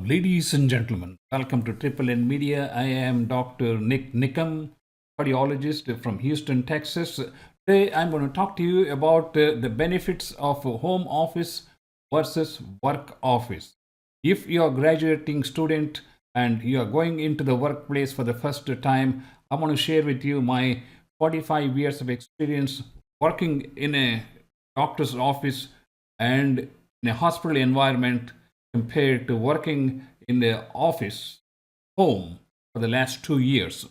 ladies and gentlemen. Welcome to Triple N Media. I am Dr. Nik Nikam, cardiologist from Houston, Texas. Today, I'm going to talk to you about the benefits of a home office versus work office. If you are a graduating student and you are going into the workplace for the first time, I want to share with you my 45 years of experience working in a doctor's office and in a hospital environment compared to working in the office home for the last 2 years.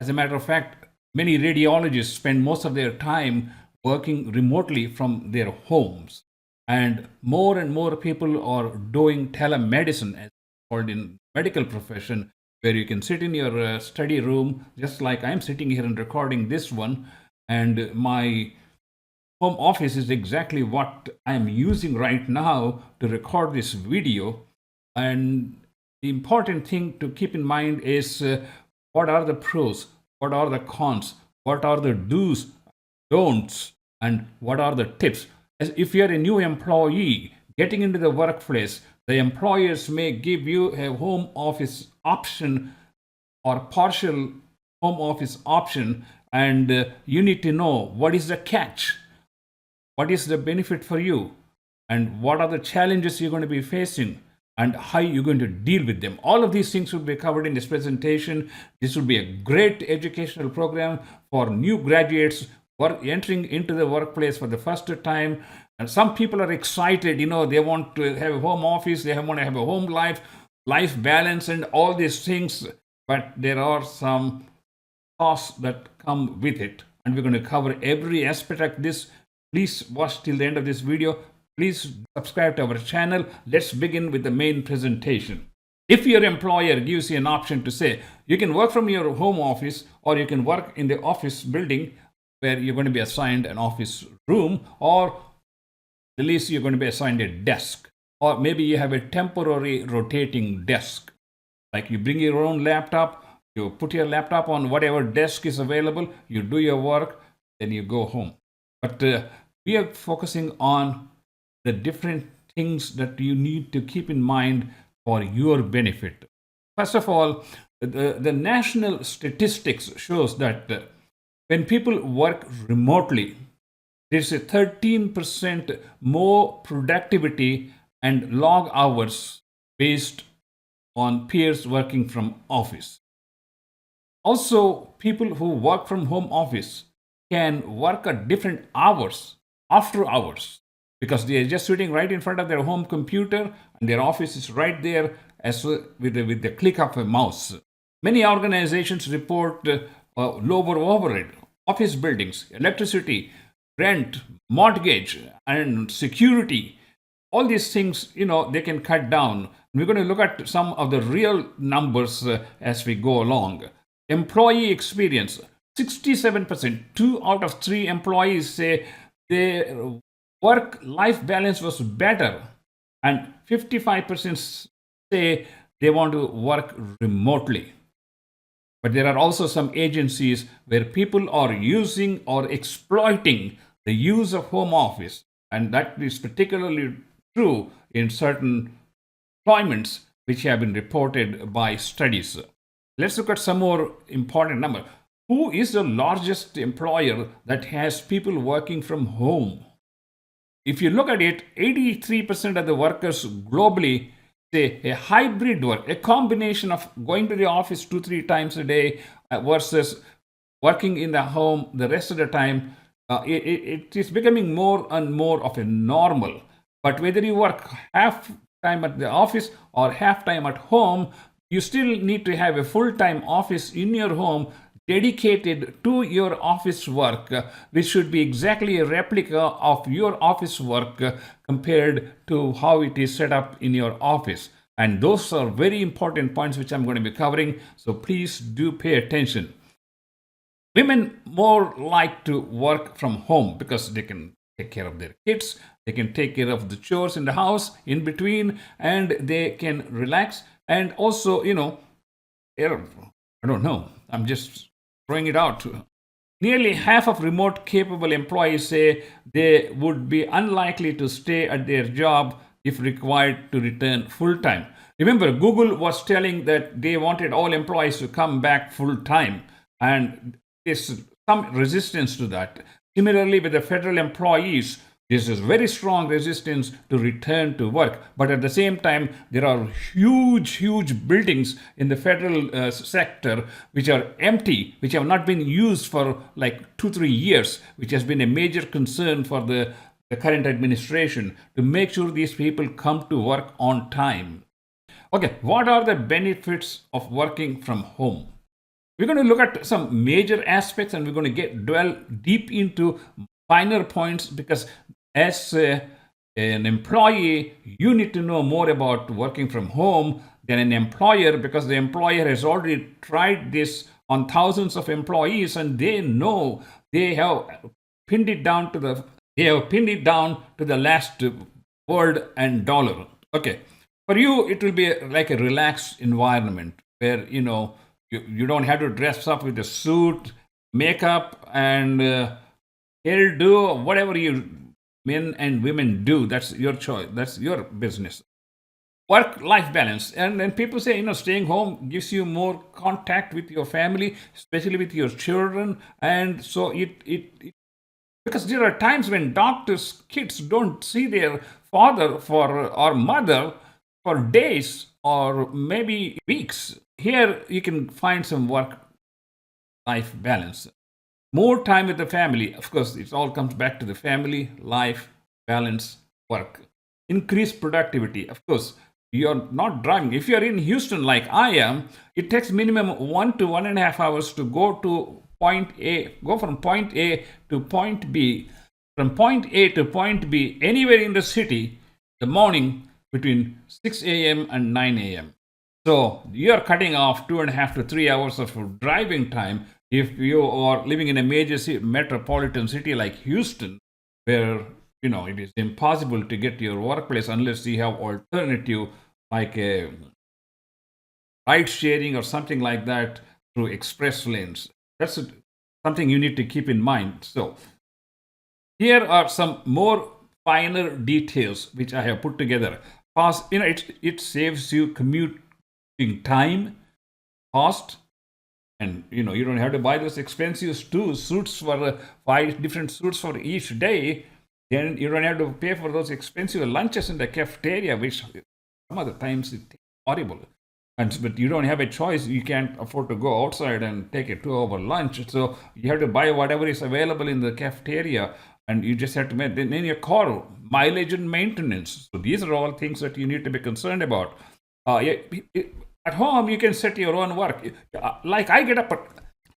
As a matter of fact, many radiologists spend most of their time working remotely from their homes. And more people are doing telemedicine, as called in medical profession, where you can sit in your study room, just like I'm sitting here and recording this one. And my home office is exactly what I'm using right now to record this video. And the important thing to keep in mind is what are the pros, what are the cons, what are the do's, don'ts, and what are the tips. As if you're a new employee getting into the workplace, the employers may give you a home office option or partial home office option, and you need to know what is the catch. What is the benefit for you, and what are the challenges you're going to be facing, and how you're going to deal with them. All of these things will be covered in this presentation. This will be a great educational program for new graduates who are entering into the workplace for the first time. And some people are excited, they want to have a home office, they want to have a home life balance, and all these things. But there are some costs that come with it, and we're going to cover every aspect of this. Please watch till the end of this video. Please subscribe to our channel. Let's begin with the main presentation. If your employer gives you an option to say, you can work from your home office or you can work in the office building where you're going to be assigned an office room, or at least you're going to be assigned a desk, or maybe you have a temporary rotating desk. Like you bring your own laptop, you put your laptop on whatever desk is available, you do your work, then you go home. But we are focusing on the different things that you need to keep in mind for your benefit. First of all, the national statistics shows that when people work remotely, there's a 13% more productivity and log hours based on peers working from office. Also, people who work from home office can work at different hours, after hours, because they are just sitting right in front of their home computer and their office is right there as with the click of a mouse. Many organizations report lower overhead, office buildings, electricity, rent, mortgage, and security. All these things, they can cut down. We're going to look at some of the real numbers as we go along. Employee experience. 67%, 2 out of 3 employees say their work-life balance was better, and 55% say they want to work remotely. But there are also some agencies where people are using or exploiting the use of home office, and that is particularly true in certain employments which have been reported by studies. Let's look at some more important numbers. Who is the largest employer that has people working from home? If you look at it, 83% of the workers globally say a hybrid work, a combination of going to the office 2-3 times a day versus working in the home the rest of the time. It is becoming more and more of a normal. But whether you work half time at the office or half time at home, you still need to have a full-time office in your home dedicated to your office work, which should be exactly a replica of your office work compared to how it is set up in your office. And those are very important points which I'm going to be covering, so please do pay attention. Women more like to work from home because they can take care of their kids, they can take care of the chores in the house in between, and they can relax. And also, I don't know, I'm just throwing it out. Nearly half of remote capable employees say they would be unlikely to stay at their job if required to return full time. Remember, Google was telling that they wanted all employees to come back full time, and there's some resistance to that. Similarly, with the federal employees, this is very strong resistance to return to work. But at the same time, there are huge buildings in the federal sector which are empty, which have not been used for like 2-3 years, which has been a major concern for the current administration to make sure these people come to work on time. Okay, what are the benefits of working from home? We're going to look at some major aspects, and we're going to dwell deep into finer points, because as an employee, you need to know more about working from home than an employer, because the employer has already tried this on thousands of employees, and they know they have pinned it down to the last word and dollar. Okay, for you it will be like a relaxed environment where you don't have to dress up with a suit, makeup, and hairdo, whatever you men and women do. That's your choice. That's your business. Work-life balance, and people say staying home gives you more contact with your family, especially with your children, and so it because there are times when kids don't see their father or mother for days or maybe weeks. Here you can find some work-life balance. More time with the family. Of course, it all comes back to the family, life, balance, work. Increase productivity. Of course, you're not driving. If you're in Houston like I am, it takes minimum 1 to 1.5 hours to go to point A, go from point A to point B, from point A to point B, anywhere in the city, the morning between 6 a.m. and 9 a.m. So you're cutting off 2.5 to 3 hours of driving time if you are living in a major metropolitan city like Houston, where it is impossible to get to your workplace unless you have alternative like a ride sharing or something like that through express lanes. That's something you need to keep in mind. So here are some more finer details which I have put together. Cost, it saves you commuting time, cost, and you don't have to buy those expensive suits for 5 different suits for each day. Then you don't have to pay for those expensive lunches in the cafeteria, which some other times it's horrible. But you don't have a choice. You can't afford to go outside and take a 2-hour lunch. So you have to buy whatever is available in the cafeteria, and you just have to make. Then in your car, mileage and maintenance. So these are all things that you need to be concerned about. At home, you can set your own work. Like I get up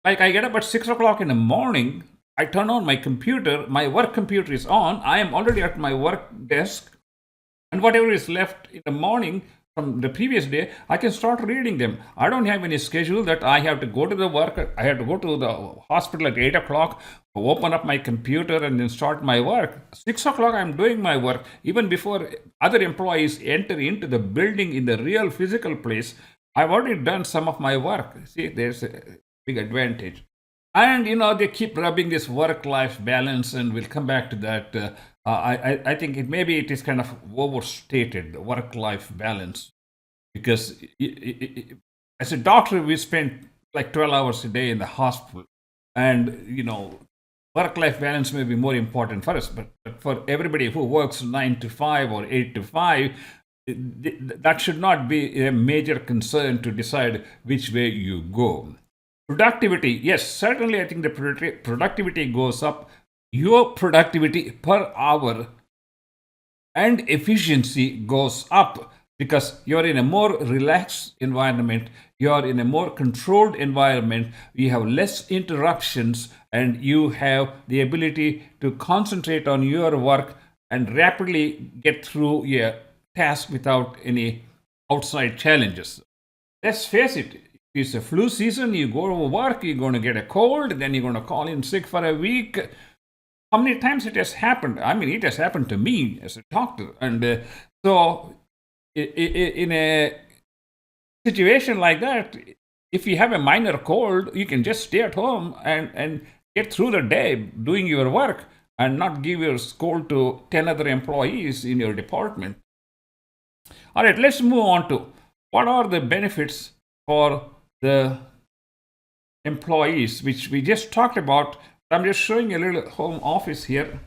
at 6 o'clock in the morning. I turn on my computer. My work computer is on. I am already at my work desk, and whatever is left in the morning from the previous day, I can start reading them. I don't have any schedule that I have to go to the work. I have to go to the hospital at 8 o'clock, open up my computer, and then start my work. 6 o'clock, I'm doing my work. Even before other employees enter into the building in the real physical place, I've already done some of my work. See, there's a big advantage. And they keep rubbing this work-life balance, and we'll come back to that. I think maybe it is kind of overstated, the work-life balance, because as a doctor, we spend like 12 hours a day in the hospital, and work-life balance may be more important for us, but for everybody who works 9 to 5 or 8 to 5, that should not be a major concern to decide which way you go. Productivity, yes, certainly I think the productivity goes up. Your productivity per hour and efficiency goes up because you're in a more relaxed environment, you're in a more controlled environment, you have less interruptions, and you have the ability to concentrate on your work and rapidly get through your task without any outside challenges. Let's face it, it's a flu season, you go to work, you're going to get a cold, then you're going to call in sick for a week. How many times it has happened? I mean, it has happened to me as a doctor. And so in a situation like that, if you have a minor cold, you can just stay at home and get through the day doing your work and not give your cold to 10 other employees in your department. All right, let's move on to what are the benefits for the employees, which we just talked about? I'm just showing a little home office here.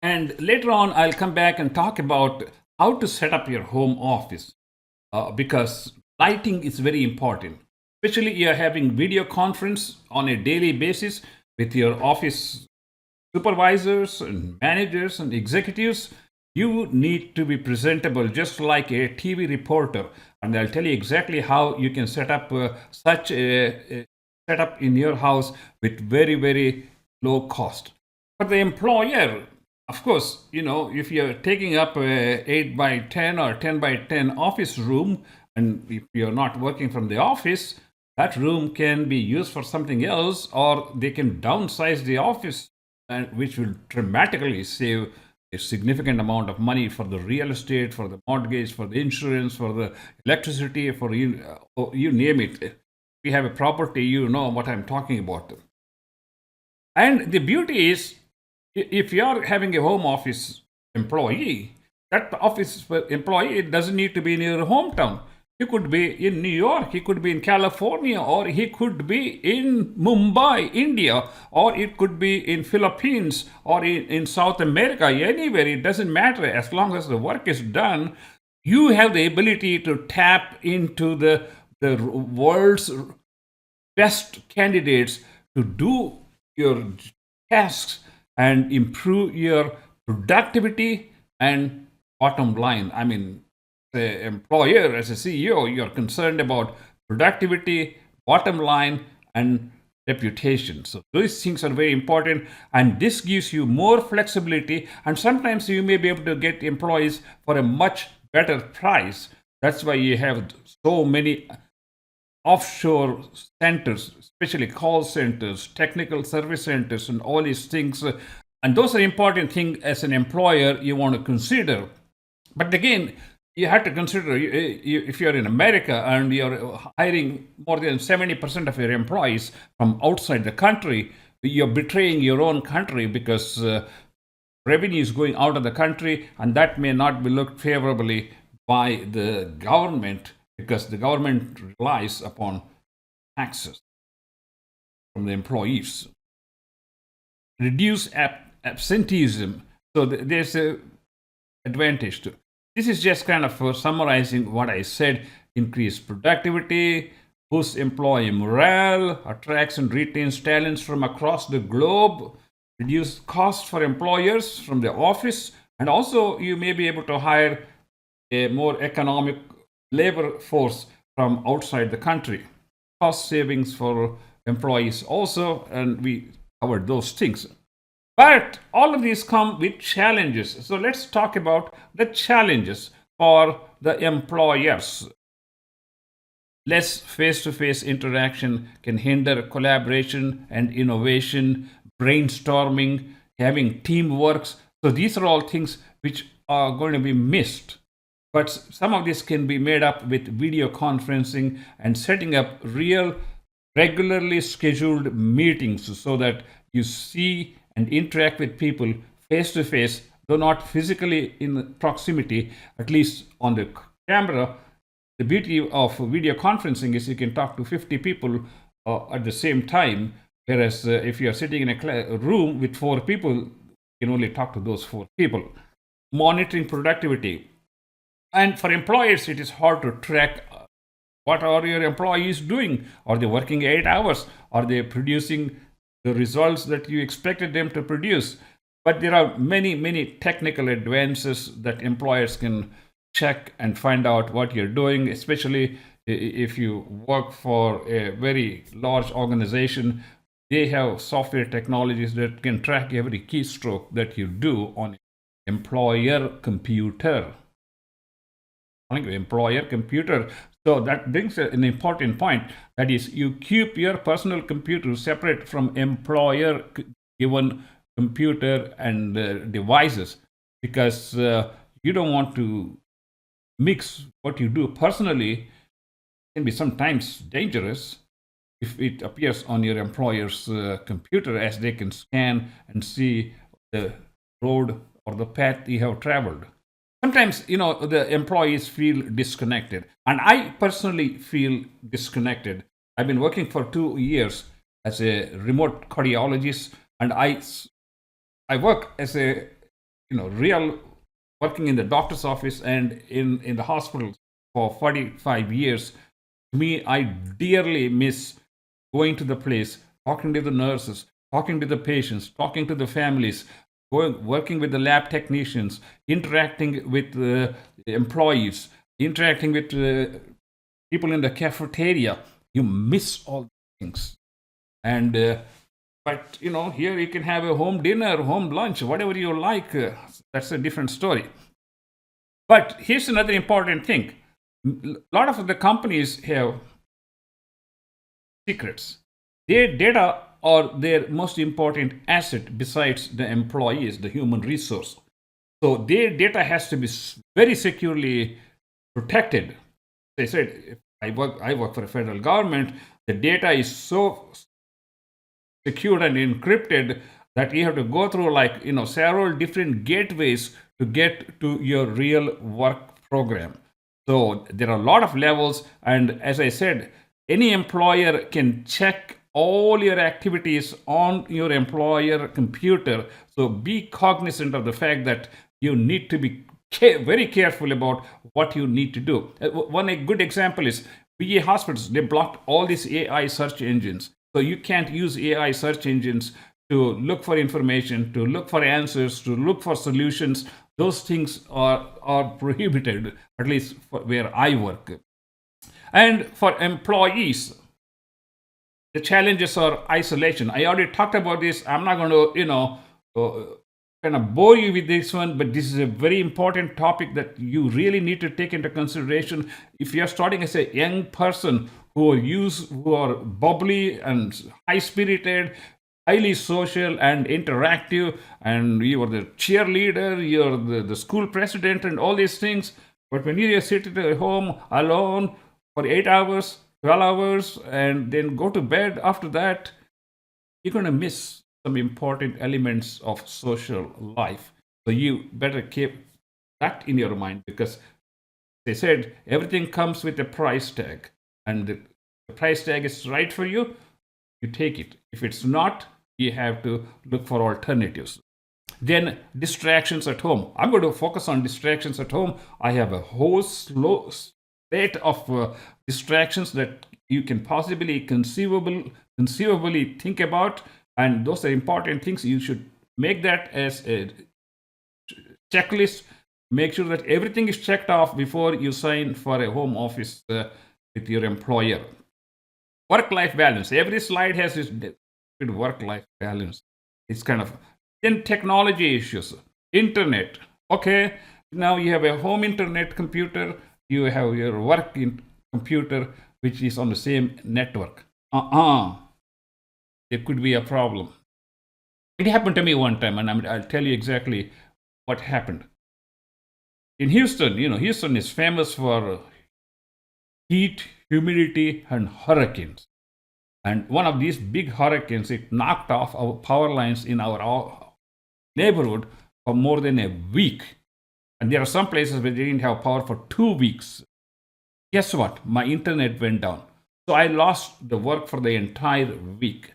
And later on, I'll come back and talk about how to set up your home office because lighting is very important. Especially you're having video conference on a daily basis with your office supervisors and managers and executives. You need to be presentable just like a TV reporter. And I'll tell you exactly how you can set up such a setup in your house with very, very low cost. For the employer, of course, if you're taking up a 8 by 10 or 10 by 10 office room, and if you're not working from the office, that room can be used for something else, or they can downsize the office, and which will dramatically save a significant amount of money for the real estate, for the mortgage, for the insurance, for the electricity, for you name it. If you have a property, you know what I'm talking about. And the beauty is, if you're having a home office employee, that office employee doesn't need to be in your hometown. He could be in New York, he could be in California, or he could be in Mumbai, India, or it could be in Philippines or in South America, anywhere. It doesn't matter as long as the work is done. You have the ability to tap into the world's best candidates to do your tasks and improve your productivity and bottom line. I mean, the employer, as a CEO, you're concerned about productivity, bottom line, and reputation. So these things are very important, and this gives you more flexibility. And sometimes you may be able to get employees for a much better price. That's why you have so many offshore centers, especially call centers, technical service centers, and all these things. And those are important things as an employer you want to consider. But again, you have to consider if you're in America and you're hiring more than 70% of your employees from outside the country, you're betraying your own country because revenue is going out of the country, and that may not be looked favorably by the government because the government relies upon taxes from the employees. Reduce absenteeism. So there's a advantage to. This is just kind of summarizing what I said. Increase productivity, boosts employee morale, attracts and retains talents from across the globe, reduce costs for employers from the office, and also you may be able to hire a more economic labor force from outside the country. Cost savings for employees also, and we covered those things. But all of these come with challenges. So let's talk about the challenges for the employers. Less face to face interaction can hinder collaboration and innovation, brainstorming, having teamwork. So these are all things which are going to be missed. But some of this can be made up with video conferencing and setting up real, regularly scheduled meetings so that you see and interact with people face to face, though not physically in proximity, at least on the camera. The beauty of video conferencing is you can talk to 50 people at the same time, whereas if you're sitting in a room with 4 people, you can only talk to those 4 people. Monitoring productivity. And for employers, it is hard to track what are your employees doing. Are they working 8 hours? Are they producing the results that you expected them to produce? But there are many, many technical advances that employers can check and find out what you're doing, especially if you work for a very large organization. They have software technologies that can track every keystroke that you do on employer computer. Employer computer. So that brings an important point. That is, you keep your personal computer separate from employer given computer and devices, because you don't want to mix what you do personally. It can be sometimes dangerous if it appears on your employer's computer, as they can scan and see the road or the path you have traveled. sometimes, the employees feel disconnected. And I personally feel disconnected. I've been working for 2 years as a remote cardiologist, and I work as a, real working in the doctor's office and in the hospital for 45 years. To me, I dearly miss going to the place, talking to the nurses, talking to the patients, talking to the families, working with the lab technicians, interacting with the employees, interacting with people in the cafeteria. You miss all things. And but here you can have a home dinner, home lunch, whatever you like. That's a different story. But here's another important thing. A lot of the companies have secrets. Their data are their most important asset besides the employees, the human resource. So their data has to be very securely protected. They said, if I work for a federal government, the data is so secured and encrypted that you have to go through several different gateways to get to your real work program. So there are a lot of levels, and as I said, any employer can check all your activities on your employer computer. So be cognizant of the fact that you need to be very careful about what you need to do. One good example is VA hospitals. They blocked all these AI search engines. So you can't use AI search engines to look for information, to look for answers, to look for solutions. Those things are prohibited, at least for where I work. And for employees, the challenges are isolation. I already talked about this. I'm not going to, kind of bore you with this one, but this is a very important topic that you really need to take into consideration. If you're starting as a young person who are bubbly and high-spirited, highly social and interactive, and you are the cheerleader, you're the school president and all these things, but when you sit at home alone for 8 hours, 12 hours, and then go to bed after that, you're going to miss some important elements of social life. So you better keep that in your mind, because they said everything comes with a price tag, and the price tag is right for you, you take it. If it's not, you have to look for alternatives. Then distractions at home. I'm going to focus on distractions at home. I have a whole slate of distractions that you can possibly conceivably think about, and those are important things. You should make that as a checklist. Make sure that everything is checked off before you sign for a home office with your employer. Work-life balance. Every slide has this work-life balance. It's kind of, then technology issues. Internet. Okay, now you have a home internet computer. You have your work computer, which is on the same network. There could be a problem. It happened to me one time, and I'll tell you exactly what happened. In Houston, Houston is famous for heat, humidity, and hurricanes. And one of these big hurricanes, it knocked off our power lines in our neighborhood for more than a week. And there are some places where they didn't have power for 2 weeks. Guess what? My internet went down. So I lost the work for the entire week.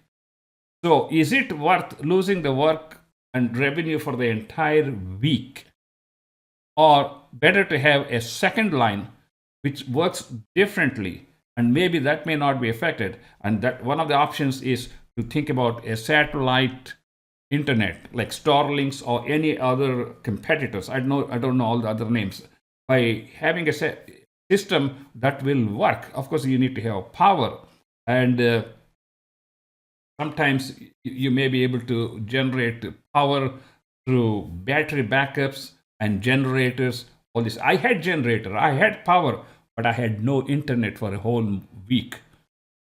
So is it worth losing the work and revenue for the entire week? Or better to have a second line which works differently, and maybe that may not be affected. And that one of the options is to think about a satellite internet like Starlinks or any other competitors. I don't know all the other names. By having a system that will work, of course, you need to have power, and sometimes you may be able to generate power through battery backups and generators. All this. I had generator, I had power, but I had no internet for a whole week.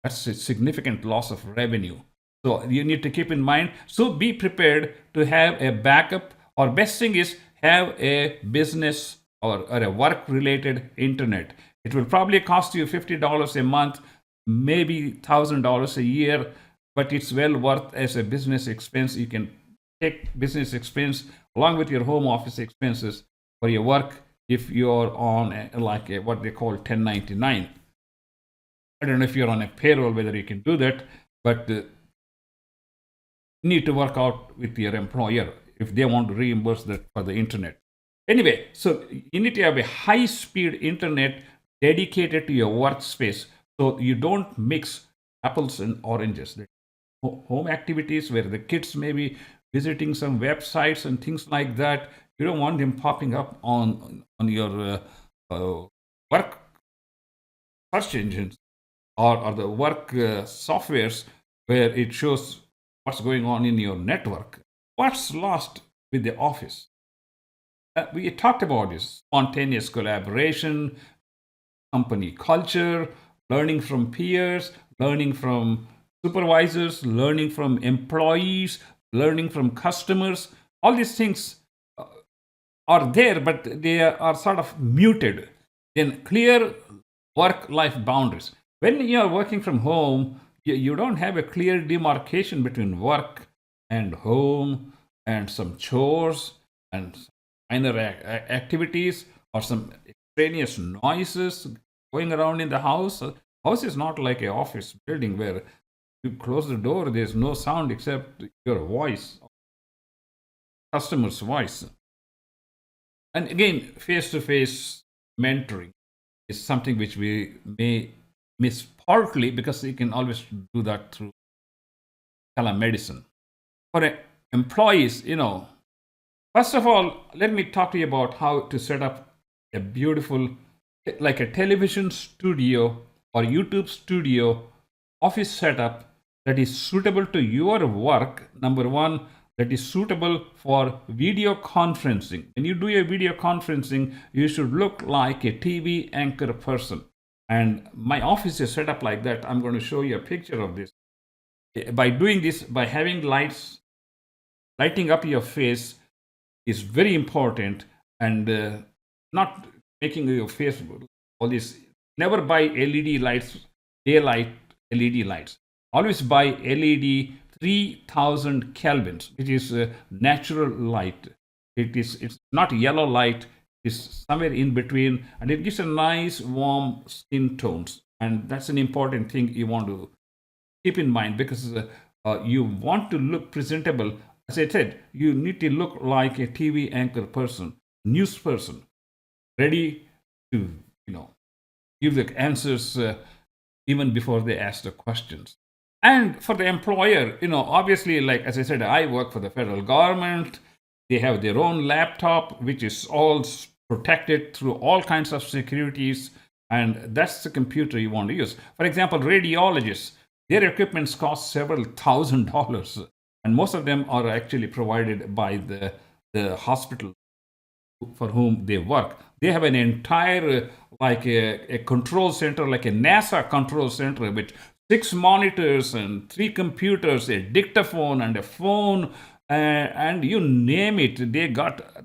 That's a significant loss of revenue. So you need to keep in mind. So be prepared to have a backup, or best thing is have a business or a work-related internet. It will probably cost you $50 a month, maybe $1,000 a year, but it's well worth as a business expense. You can take business expense along with your home office expenses for your work if you're on what they call 1099. I don't know if you're on a payroll whether you can do that, but you need to work out with your employer if they want to reimburse that for the internet. Anyway, so you need to have a high speed internet dedicated to your workspace so you don't mix apples and oranges. Home activities where the kids may be visiting some websites and things like that, you don't want them popping up on your work search engines or the work softwares where it shows what's going on in your network. What's lost with the office? We talked about this spontaneous collaboration, company culture, learning from peers, learning from supervisors, learning from employees, learning from customers. All these things are there, but they are sort of muted. Then clear work-life boundaries. When you are working from home, you don't have a clear demarcation between work and home and some chores and minor activities or some extraneous noises going around in the house. House is not like an office building where you close the door, there's no sound except your voice, customer's voice. And again, face-to-face mentoring is something which we may miss partly because you can always do that through telemedicine. For employees, first of all, let me talk to you about how to set up a beautiful, like a television studio or YouTube studio office setup that is suitable to your work. Number one, that is suitable for video conferencing. When you do a video conferencing, you should look like a TV anchor person. And my office is set up like that. I'm going to show you a picture of this. By doing this, by having lights lighting up your face is very important, and not making your face all this. Never buy LED lights, daylight LED lights. Always buy LED 3000 kelvins, which is natural light. It's not yellow light. It's somewhere in between, and it gives a nice warm skin tones. And that's an important thing you want to keep in mind, because you want to look presentable. As I said, you need to look like a TV anchor person, news person, ready to give the answers even before they ask the questions. And for the employer, obviously, like as I said, I work for the federal government. They have their own laptop, which is all protected through all kinds of securities, and that's the computer you want to use. For example, radiologists, their equipments cost several $1,000s, and most of them are actually provided by the hospital for whom they work. They have an entire, like a control center, like a NASA control center with 6 monitors and 3 computers, a dictaphone and a phone, and you name it.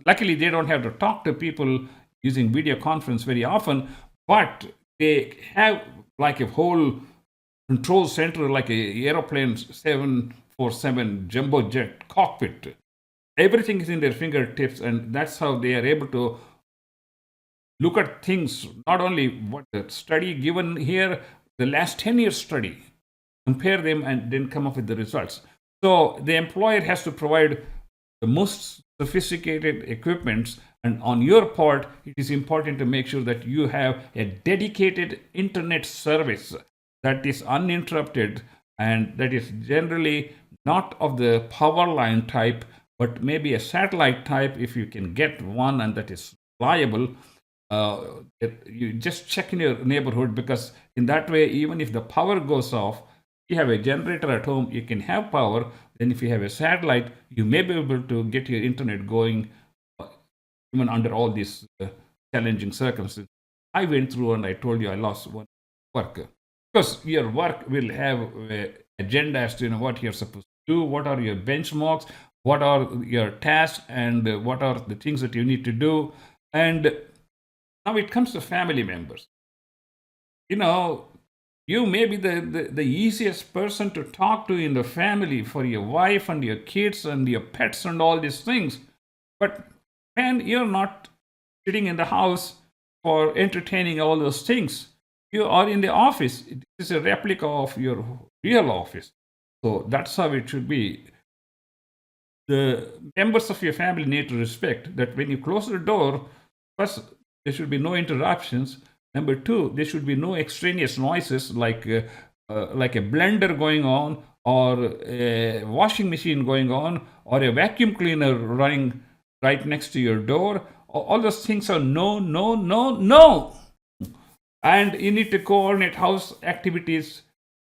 Luckily, they don't have to talk to people using video conference very often, but they have like a whole control center, like a aeroplane 747 jumbo jet cockpit. Everything is in their fingertips, and that's how they are able to look at things, not only what the study given here, the last 10 years study, compare them, and then come up with the results. So the employer has to provide the most sophisticated equipments, and on your part, it is important to make sure that you have a dedicated internet service that is uninterrupted, and that is generally not of the power line type, but maybe a satellite type if you can get one, and that is reliable. You just check in your neighborhood, because in that way, even if the power goes off, you have a generator at home, you can have power. Then if you have a satellite, you may be able to get your internet going even under all these challenging circumstances. I went through, and I told you I lost one work, because your work will have an agenda as to what you're supposed to do, what are your benchmarks, what are your tasks, and what are the things that you need to do. And now it comes to family members. You may be the easiest person to talk to in the family for your wife and your kids and your pets and all these things. But man, you're not sitting in the house for entertaining all those things. You are in the office. It is a replica of your real office. So that's how it should be. The members of your family need to respect that when you close the door, first, there should be no interruptions. Number two, there should be no extraneous noises like a blender going on, or a washing machine going on, or a vacuum cleaner running right next to your door. All those things are no, no, no, no. And you need to coordinate house activities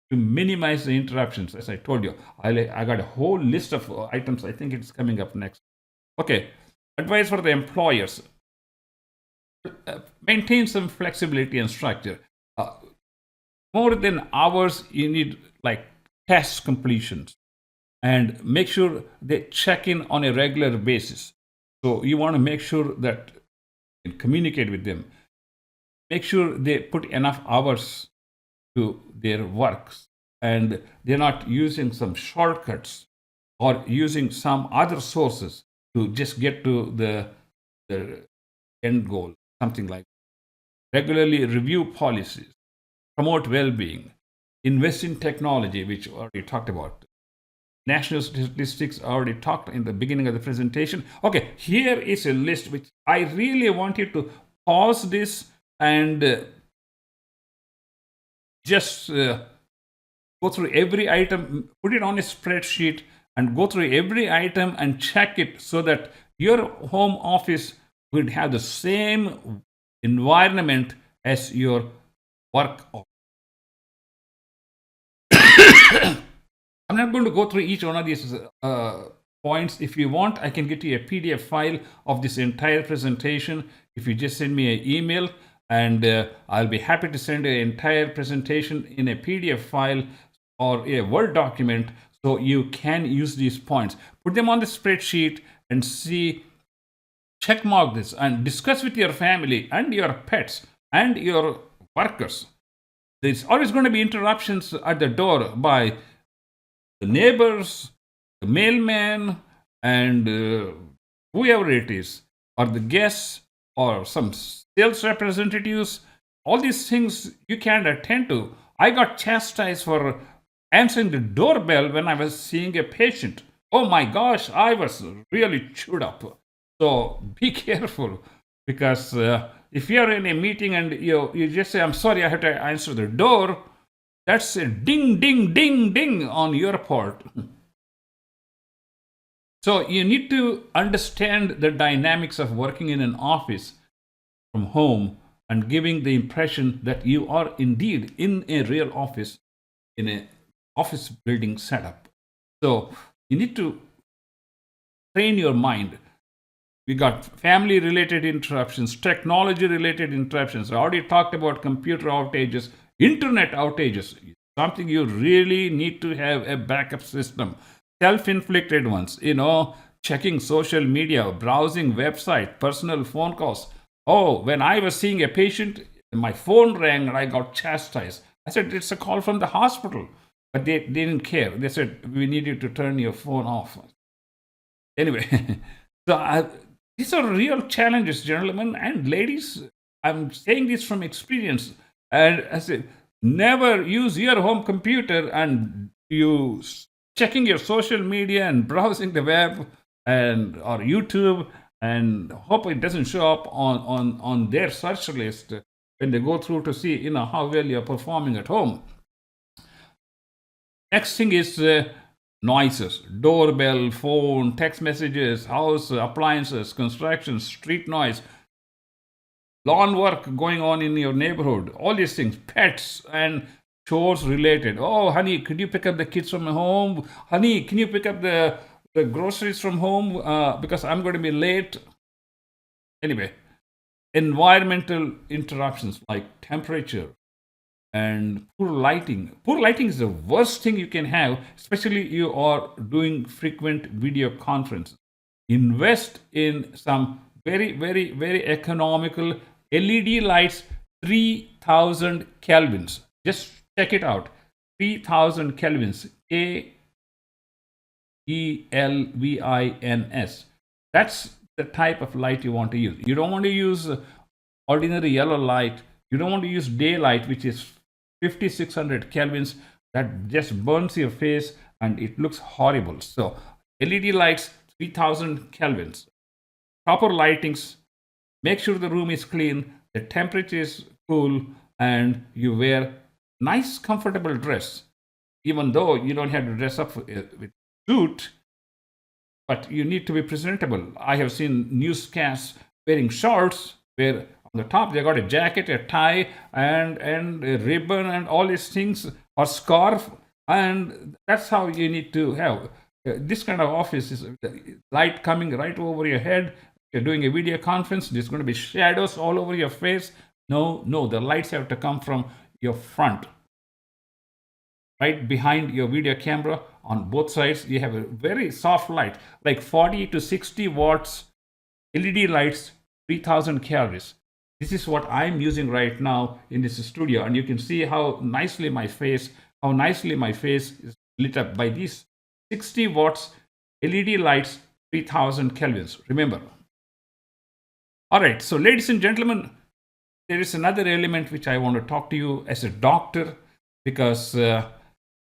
to minimize the interruptions. As I told you, I got a whole list of items. I think it's coming up next. Okay, advice for the employers. Maintain some flexibility and structure. More than hours, you need like task completions, and make sure they check in on a regular basis. So you want to make sure that you can communicate with them. Make sure they put enough hours to their works, and they're not using some shortcuts or using some other sources to just get to the end goal, something like that. Regularly review policies, promote well-being, invest in technology, which we already talked about. National statistics already talked in the beginning of the presentation. Okay, here is a list which I really want you to pause this and just go through every item, put it on a spreadsheet, and go through every item and check it so that your home office would have the same environment as your work office. I'm not going to go through each one of these points. If you want, I can get you a PDF file of this entire presentation. If you just send me an email, and I'll be happy to send an entire presentation in a PDF file or a Word document, so you can use these points. Put them on the spreadsheet and see, check mark this, and discuss with your family and your pets and your workers. There's always going to be interruptions at the door by the neighbors, the mailman, and whoever it is, or the guests, or some sales representatives. All these things you can't attend to. I got chastised for answering the doorbell when I was seeing a patient. Oh my gosh, I was really chewed up. So be careful, because if you're in a meeting and you just say, I'm sorry, I have to answer the door, that's a ding, ding, ding, ding on your part. So you need to understand the dynamics of working in an office from home and giving the impression that you are indeed in a real office, in an office building setup. So you need to train your mind. We got family related interruptions, technology related interruptions. I already talked about computer outages, internet outages, something you really need to have a backup system. Self-inflicted ones, checking social media, browsing website, personal phone calls. Oh, when I was seeing a patient, my phone rang and I got chastised. I said, it's a call from the hospital. But they didn't care. They said, we need you to turn your phone off. Anyway, so these are real challenges, gentlemen and ladies. I'm saying this from experience. And I said, never use your home computer and you checking your social media and browsing the web or YouTube, and hope it doesn't show up on their search list when they go through to see how well you're performing at home. Next thing is noises: doorbell, phone, text messages, house appliances, construction, street noise, lawn work going on in your neighborhood, all these things, pets, and chores related. Oh, honey, could you pick up the kids from home? Honey, can you pick up the groceries from home because I'm going to be late? Anyway, environmental interruptions like temperature and poor lighting. Poor lighting is the worst thing you can have, especially you are doing frequent video conferences. Invest in some very, very, very economical LED lights, 3000 kelvins. Just check it out. 3000 kelvins. KELVINS. That's the type of light you want to use. You don't want to use ordinary yellow light. You don't want to use daylight, which is 5600 kelvins. That just burns your face and it looks horrible. So LED lights, 3000 kelvins. Proper lightings. Make sure the room is clean, the temperature is cool, and you wear nice, comfortable dress. Even though you don't have to dress up with suit, but you need to be presentable. I have seen newscasts wearing shorts where on the top they got a jacket, a tie, and a ribbon, and all these things, or scarf, and that's how you need to have. This kind of office is light coming right over your head. You're doing a video conference, there's going to be shadows all over your face. No, the lights have to come from your front. Right behind your video camera, on both sides, you have a very soft light, like 40 to 60 watts LED lights, 3000 calories. This is what I'm using right now in this studio, and you can see how nicely my face is lit up by these 60 watts LED lights, 3000 kelvins. Remember. All right, so ladies and gentlemen, there is another element which I want to talk to you as a doctor, because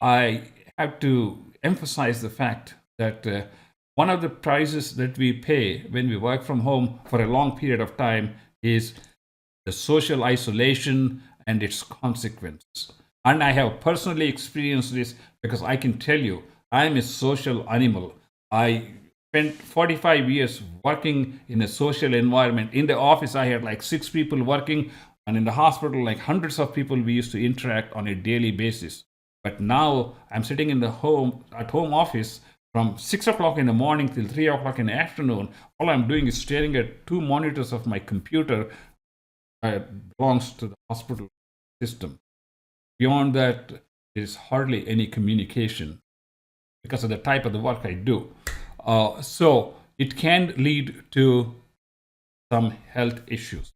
I have to emphasize the fact that one of the prices that we pay when we work from home for a long period of time is the social isolation and its consequences. And I have personally experienced this, because I can tell you, I'm a social animal. I spent 45 years working in a social environment. In the office, I had like 6 people working, and in the hospital, like hundreds of people we used to interact on a daily basis. But now I'm sitting in the home office from 6 o'clock in the morning till 3 o'clock in the afternoon. All I'm doing is staring at 2 monitors of my computer that belongs to the hospital system. Beyond that, there is hardly any communication because of the type of the work I do. So it can lead to some health issues,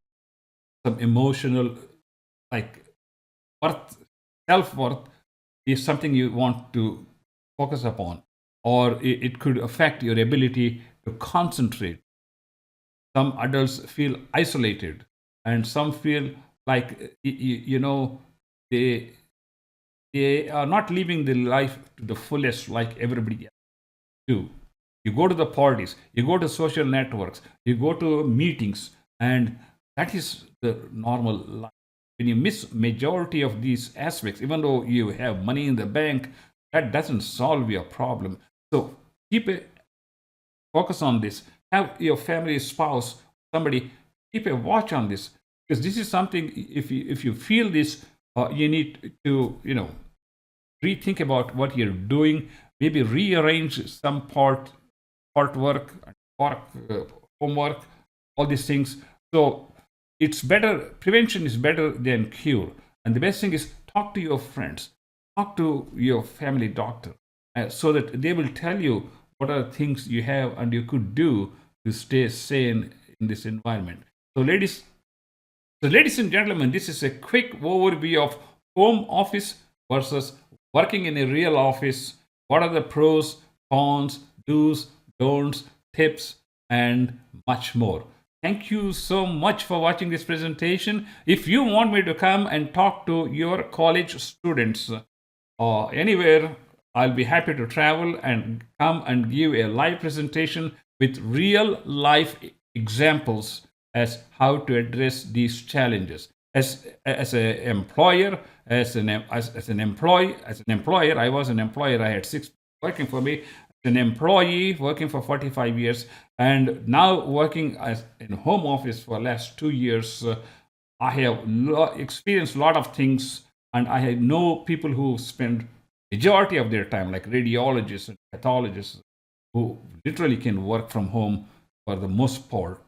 some emotional, like self-worth is something you want to focus upon, or it could affect your ability to concentrate. Some adults feel isolated, and some feel like they are not living their life to the fullest like everybody else do. You go to the parties, you go to social networks, you go to meetings, and that is the normal life. When you miss majority of these aspects, even though you have money in the bank, that doesn't solve your problem. So keep a focus on this. Have your family, spouse, somebody keep a watch on this, because this is something. If you feel this, you need to rethink about what you're doing. Maybe rearrange some part work, homework, all these things. So it's better, prevention is better than cure. And the best thing is talk to your friends, talk to your family doctor, so that they will tell you what are the things you have and you could do to stay sane in this environment. So ladies and gentlemen, this is a quick overview of home office versus working in a real office. What are the pros, cons, do's, don'ts, tips, and much more. Thank you so much for watching this presentation. If you want me to come and talk to your college students or anywhere, I'll be happy to travel and come and give a live presentation with real life examples as how to address these challenges. As an employer, as an employer, I was an employer. I had 6 working for me. An employee working for 45 years, and now working as in home office for the last 2 years. I have experienced a lot of things, and I know people who spend majority of their time, like radiologists and pathologists, who literally can work from home for the most part.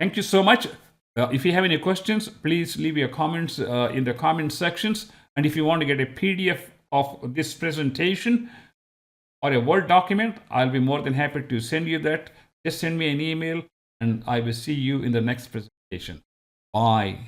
Thank you so much. If you have any questions, please leave your comments in the comment sections. And if you want to get a PDF of this presentation or a Word document, I'll be more than happy to send you that. Just send me an email, and I will see you in the next presentation. Bye.